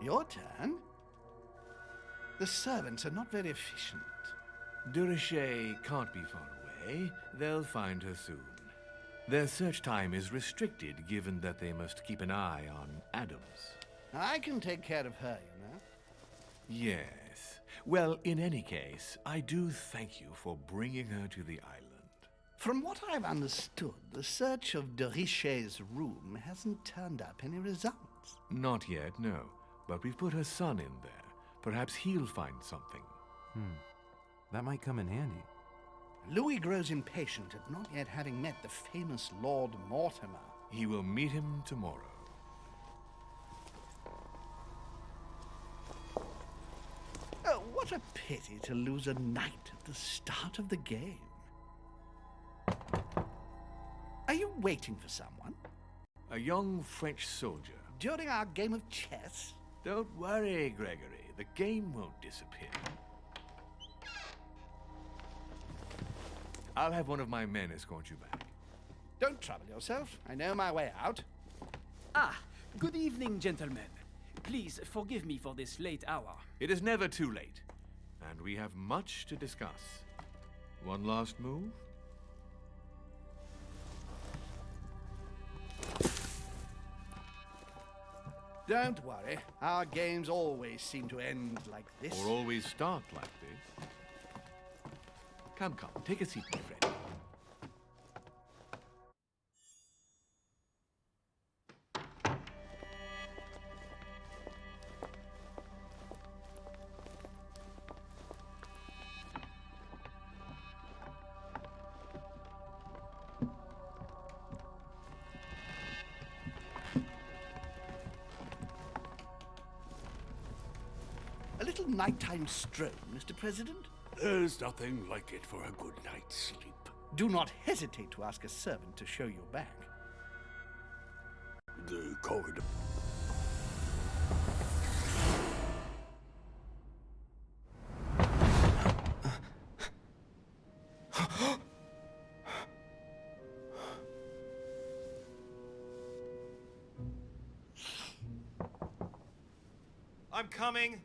Your turn? The servants are not very efficient. Durocher can't be far away. They'll find her soon. Their search time is restricted, given that they must keep an eye on Adams. I can take care of her, you know. Yes. Well, in any case, I do thank you for bringing her to the island. From what I've understood, the search of de Richet's room hasn't turned up any results. Not yet, no. But we've put her son in there. Perhaps he'll find something. That might come in handy. Louis grows impatient at not yet having met the famous Lord Mortimer. He will meet him tomorrow. Oh, what a pity to lose a knight at the start of the game. Are you waiting for someone? A young French soldier. During our game of chess? Don't worry, Gregory. The game won't disappear. I'll have one of my men escort you back. Don't trouble yourself. I know my way out. Ah, good evening, gentlemen. Please forgive me for this late hour. It is never too late, and we have much to discuss. One last move? Don't worry. Our games always seem to end like this. Or always start like this. Come, take a seat, my friend. A little nighttime stroll, Mr. President? There's nothing like it for a good night's sleep. Do not hesitate to ask a servant to show you back. The corridor. I'm coming.